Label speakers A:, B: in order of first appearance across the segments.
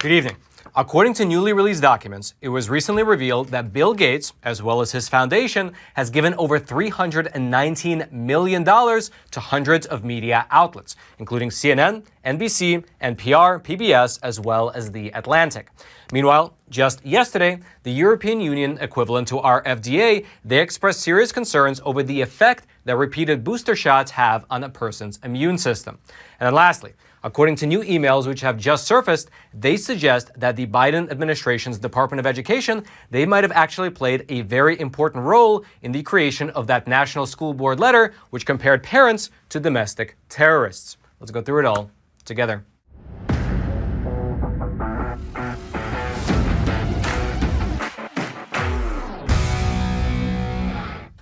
A: Good evening. According to newly released documents, it was recently revealed that Bill Gates, as well as his foundation, has given over $319 million to hundreds of media outlets, including CNN, NBC, NPR, PBS, as well as The Atlantic. Meanwhile, just yesterday, the European Union equivalent to our FDA, they expressed serious concerns over the effect that repeated booster shots have on a person's immune system. And then lastly, according to new emails which have just surfaced, they suggest that the Biden administration's Department of Education, they might have actually played a very important role in the creation of that National School Board letter, which compared parents to domestic terrorists. Let's go through it all together.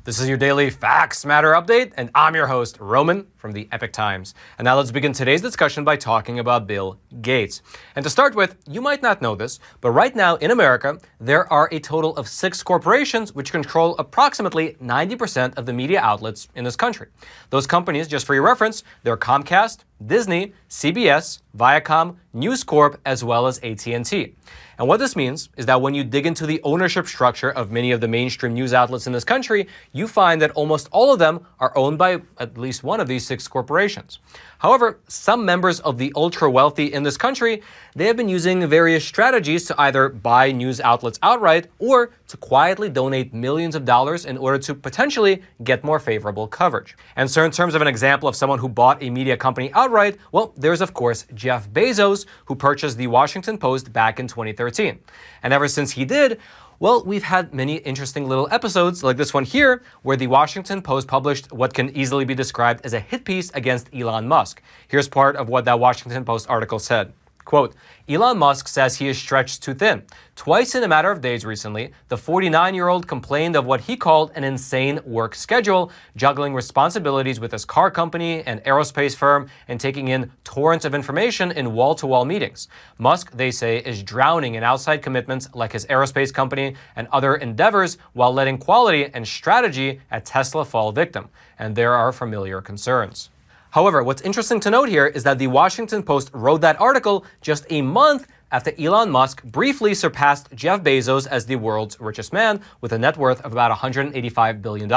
A: This is your daily Facts Matter update, and I'm your host, Roman, from the Epoch Times. And now let's begin today's discussion by talking about Bill Gates. And to start with, you might not know this, but right now in America, there are a total of 6 corporations which control approximately 90% of the media outlets in this country. Those companies, just for your reference, they're Comcast, Disney, CBS, Viacom, News Corp, as well as at&t. And what this means is that when you dig into the ownership structure of many of the mainstream news outlets in this country, you find that almost all of them are owned by at least one of these 6 corporations. However, some members of the ultra-wealthy in this country, they have been using various strategies to either buy news outlets outright or to quietly donate millions of dollars in order to potentially get more favorable coverage. And so in terms of an example of someone who bought a media company outright, well, there's of course Jeff Bezos, who purchased the Washington Post back in 2013. And ever since he did, well, we've had many interesting little episodes like this one here, where the Washington Post published what can easily be described as a hit piece against Elon Musk. Here's part of what that Washington Post article said. Quote, Elon Musk says he is stretched too thin. Twice in a matter of days recently, the 49-year-old complained of what he called an insane work schedule, juggling responsibilities with his car company, an aerospace firm, and taking in torrents of information in wall-to-wall meetings. Musk, they say, is drowning in outside commitments like his aerospace company and other endeavors while letting quality and strategy at Tesla fall victim. And there are familiar concerns. However, what's interesting to note here is that the Washington Post wrote that article just a month after Elon Musk briefly surpassed Jeff Bezos as the world's richest man with a net worth of about $185 billion.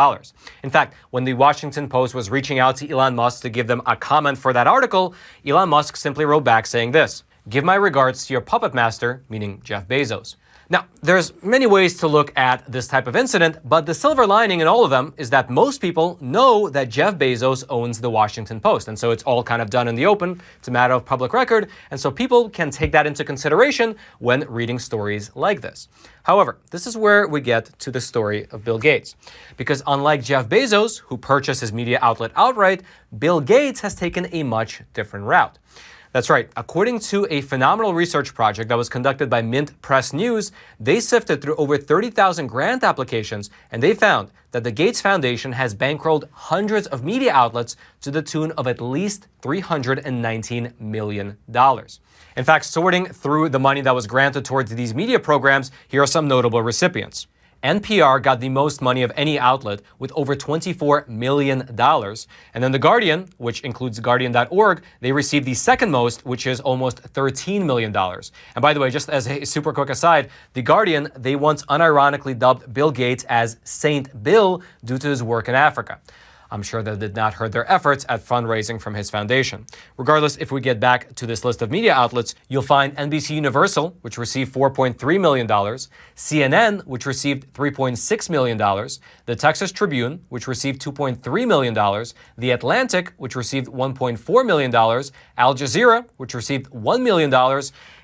A: In fact, when the Washington Post was reaching out to Elon Musk to give them a comment for that article, Elon Musk simply wrote back saying this, "Give my regards to your puppet master," meaning Jeff Bezos. Now, there's many ways to look at this type of incident, but the silver lining in all of them is that most people know that Jeff Bezos owns the Washington Post, and so it's all kind of done in the open. It's a matter of public record, and so people can take that into consideration when reading stories like this. However, this is where we get to the story of Bill Gates. Because unlike Jeff Bezos, who purchased his media outlet outright, Bill Gates has taken a much different route. That's right. According to a phenomenal research project that was conducted by Mint Press News, they sifted through over 30,000 grant applications, and they found that the Gates Foundation has bankrolled hundreds of media outlets to the tune of at least $319 million. In fact, sorting through the money that was granted towards these media programs, here are some notable recipients. NPR got the most money of any outlet with over $24 million. And then The Guardian, which includes Guardian.org, they received the second most, which is almost $13 million. And by the way, just as a super quick aside, The Guardian, they once unironically dubbed Bill Gates as Saint Bill due to his work in Africa. I'm sure that did not hurt their efforts at fundraising from his foundation. Regardless, if we get back to this list of media outlets, you'll find NBC Universal, which received $4.3 million, CNN, which received $3.6 million, the Texas Tribune, which received $2.3 million, The Atlantic, which received $1.4 million, Al Jazeera, which received $1 million,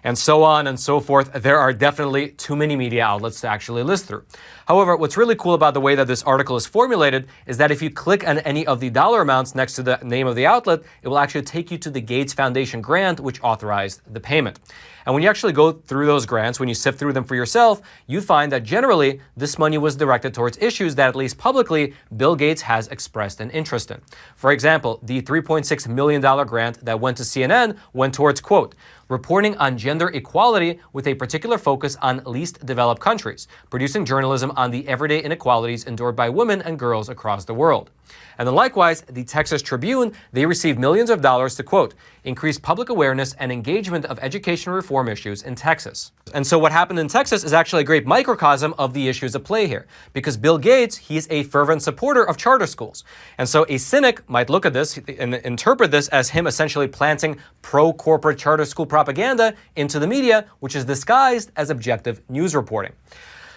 A: and so on and so forth. There are definitely too many media outlets to actually list through. However, what's really cool about the way that this article is formulated is that if you click on any of the dollar amounts next to the name of the outlet, it will actually take you to the Gates Foundation grant, which authorized the payment. And when you actually go through those grants, when you sift through them for yourself, you find that generally this money was directed towards issues that at least publicly Bill Gates has expressed an interest in. For example, the $3.6 million grant that went to CNN went towards, quote, reporting on gender equality with a particular focus on least developed countries, producing journalism on the everyday inequalities endured by women and girls across the world. And then likewise, the Texas Tribune, they received millions of dollars to, quote, increase public awareness and engagement of education reform issues in Texas. And so what happened in Texas is actually a great microcosm of the issues at play here, because Bill Gates, he's a fervent supporter of charter schools. And so a cynic might look at this and interpret this as him essentially planting pro-corporate charter school propaganda into the media, which is disguised as objective news reporting.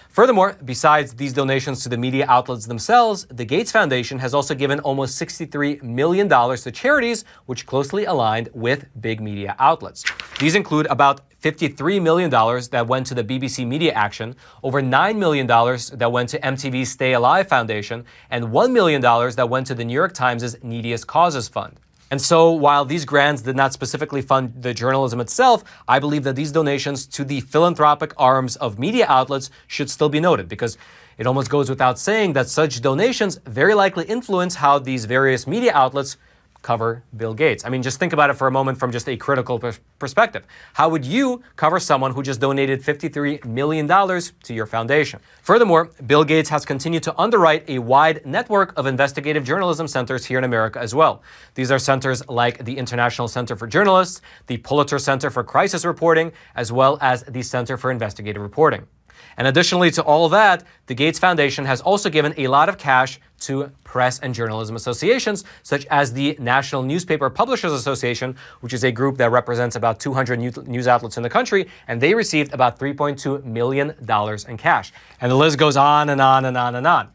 A: Furthermore, besides these donations to the media outlets themselves, the Gates Foundation has also given almost $63 million to charities which closely aligned with big media outlets. These include about $53 million that went to the BBC Media Action, over $9 million that went to MTV's Stay Alive Foundation, and $1 million that went to the New York Times' Neediest Causes Fund. And so while these grants did not specifically fund the journalism itself, I believe that these donations to the philanthropic arms of media outlets should still be noted, because it almost goes without saying that such donations very likely influence how these various media outlets cover Bill Gates. I mean, just think about it for a moment from just a critical perspective. How would you cover someone who just donated $53 million to your foundation? Furthermore, Bill Gates has continued to underwrite a wide network of investigative journalism centers here in America as well. These are centers like the International Center for Journalists, the Pulitzer Center for Crisis Reporting, as well as the Center for Investigative Reporting. And additionally to all that, the Gates Foundation has also given a lot of cash to press and journalism associations, such as the National Newspaper Publishers Association, which is a group that represents about 200 news outlets in the country, and they received about $3.2 million in cash. And the list goes on and on and on and on.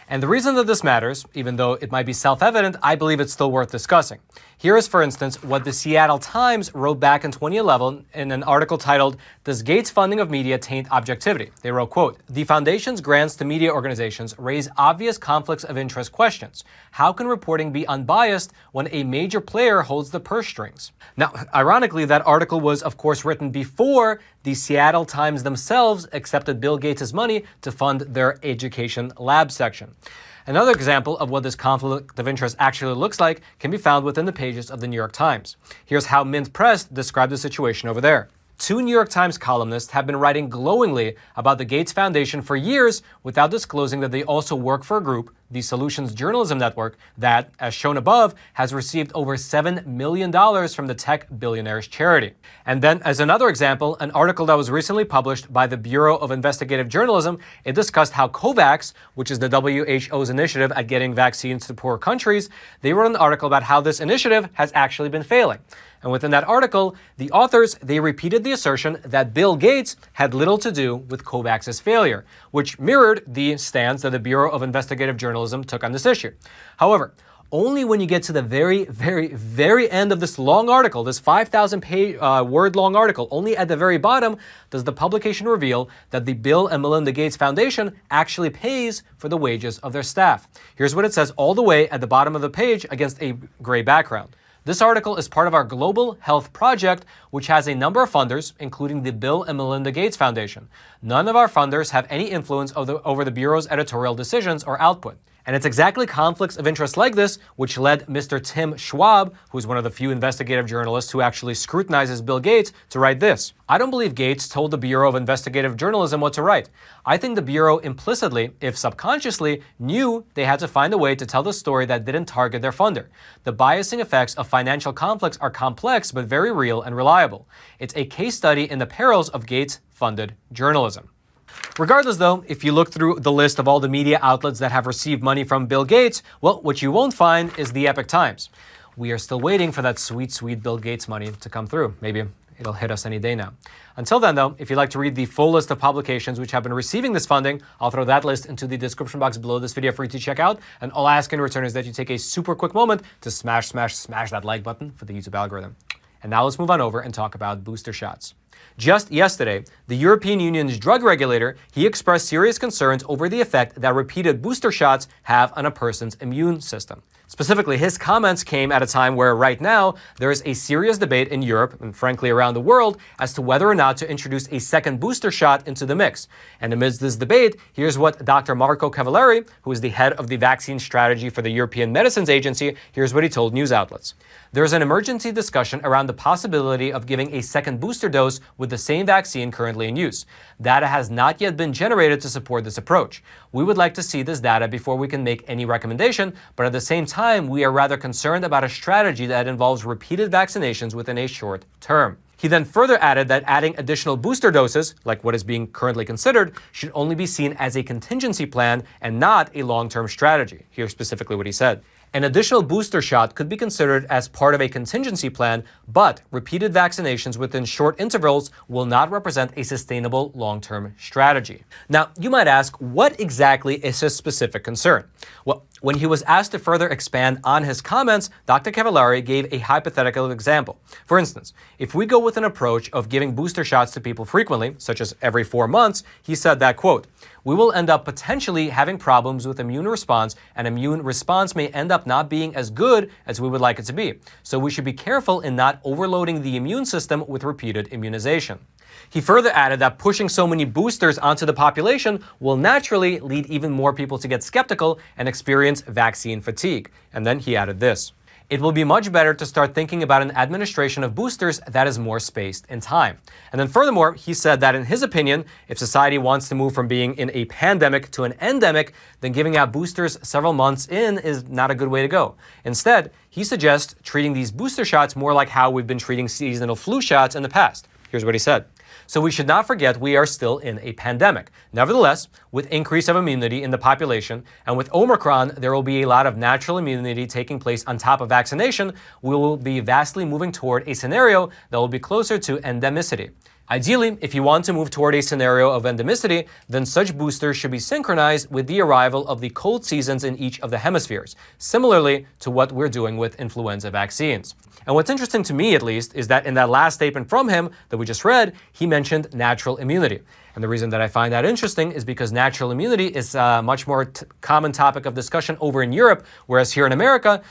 A: And the reason that this matters, even though it might be self-evident, I believe it's still worth discussing. Here is, for instance, what the Seattle Times wrote back in 2011 in an article titled, "Does Gates' Funding of Media Taint Objectivity?" They wrote, quote, "The foundation's grants to media organizations raise obvious conflicts of interest questions. How can reporting be unbiased when a major player holds the purse strings?" Now, ironically, that article was, of course, written before the Seattle Times themselves accepted Bill Gates' money to fund their education lab section. Another example of what this conflict of interest actually looks like can be found within the pages of the New York Times. Here's how Mint Press described the situation over there. Two New York Times columnists have been writing glowingly about the Gates Foundation for years without disclosing that they also work for a group, the Solutions Journalism Network, that, as shown above, has received over $7 million from the tech billionaire's charity. And then, as another example, an article that was recently published by the Bureau of Investigative Journalism, it discussed how COVAX, which is the WHO's initiative at getting vaccines to poor countries, they wrote an article about how this initiative has actually been failing. And within that article, the authors, they repeated the assertion that Bill Gates had little to do with COVAX's failure, which mirrored the stance that the Bureau of Investigative Journalism took on this issue. However, only when you get to the very, very, very end of this long article, this 5,000-word long article, only at the very bottom does the publication reveal that the Bill and Melinda Gates Foundation actually pays for the wages of their staff. Here's what it says all the way at the bottom of the page against a gray background. This article is part of our Global Health Project, which has a number of funders, including the Bill and Melinda Gates Foundation. None of our funders have any influence over the Bureau's editorial decisions or output. And it's exactly conflicts of interest like this which led Mr. Tim Schwab, who's one of the few investigative journalists who actually scrutinizes Bill Gates, to write this. "I don't believe Gates told the Bureau of Investigative Journalism what to write. I think the Bureau implicitly, if subconsciously, knew they had to find a way to tell the story that didn't target their funder. The biasing effects of financial conflicts are complex but very real and reliable. It's a case study in the perils of Gates-funded journalism." Regardless, though, if you look through the list of all the media outlets that have received money from Bill Gates, well, what you won't find is the Epoch Times. We are still waiting for that sweet, sweet Bill Gates money to come through. Maybe it'll hit us any day now. Until then, though, if you'd like to read the full list of publications which have been receiving this funding, I'll throw that list into the description box below this video for you to check out. And all I ask in return is that you take a super quick moment to smash that like button for the YouTube algorithm. And now let's move on over and talk about booster shots. Just yesterday, the European Union's drug regulator, he expressed serious concerns over the effect that repeated booster shots have on a person's immune system. Specifically, his comments came at a time where right now there is a serious debate in Europe and frankly around the world as to whether or not to introduce a second booster shot into the mix. And amidst this debate, here's what Dr. Marco Cavallari, who is the head of the vaccine strategy for the European Medicines Agency, here's what he told news outlets. There's an emergency discussion around the possibility of giving a second booster dose with the same vaccine currently in use. Data has not yet been generated to support this approach. We would like to see this data before we can make any recommendation, but at the same time, we are rather concerned about a strategy that involves repeated vaccinations within a short term. He then further added that adding additional booster doses, like what is being currently considered, should only be seen as a contingency plan and not a long-term strategy. Here's specifically what he said. An additional booster shot could be considered as part of a contingency plan, but repeated vaccinations within short intervals will not represent a sustainable long-term strategy. Now, you might ask, what exactly is his specific concern? Well, when he was asked to further expand on his comments, Dr. Cavallari gave a hypothetical example. For instance, if we go with an approach of giving booster shots to people frequently, such as every 4 months, he said that, quote, we will end up potentially having problems with immune response, and immune response may end up not being as good as we would like it to be. So we should be careful in not overloading the immune system with repeated immunization. He further added that pushing so many boosters onto the population will naturally lead even more people to get skeptical and experience vaccine fatigue. And then he added this. It will be much better to start thinking about an administration of boosters that is more spaced in time. And then furthermore, he said that in his opinion, if society wants to move from being in a pandemic to an endemic, then giving out boosters several months in is not a good way to go. Instead, he suggests treating these booster shots more like how we've been treating seasonal flu shots in the past. Here's what he said. So we should not forget we are still in a pandemic. Nevertheless, with increase of immunity in the population and with Omicron, there will be a lot of natural immunity taking place on top of vaccination. We will be vastly moving toward a scenario that will be closer to endemicity. Ideally, if you want to move toward a scenario of endemicity, then such boosters should be synchronized with the arrival of the cold seasons in each of the hemispheres, similarly to what we're doing with influenza vaccines. And what's interesting to me, at least, is that in that last statement from him that we just read, he mentioned natural immunity. And the reason that I find that interesting is because natural immunity is a much more common topic of discussion over in Europe, whereas here in America,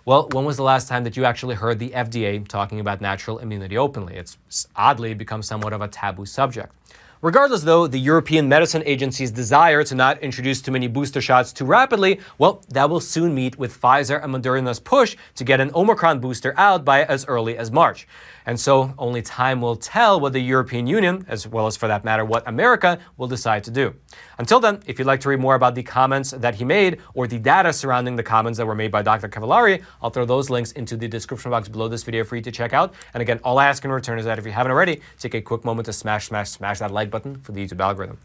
A: well, when was the last time that you actually heard the FDA talking about natural immunity openly? It's oddly become somewhat of a taboo subject. Regardless, though, the European Medicine Agency's desire to not introduce too many booster shots too rapidly, well, that will soon meet with Pfizer and Moderna's push to get an Omicron booster out by as early as March. And so only time will tell what the European Union, as well as for that matter, what America will decide to do. Until then, if you'd like to read more about the comments that he made or the data surrounding the comments that were made by Dr. Cavallari, I'll throw those links into the description box below this video for you to check out. And again, all I ask in return is that if you haven't already, take a quick moment to smash that like button for the YouTube algorithm.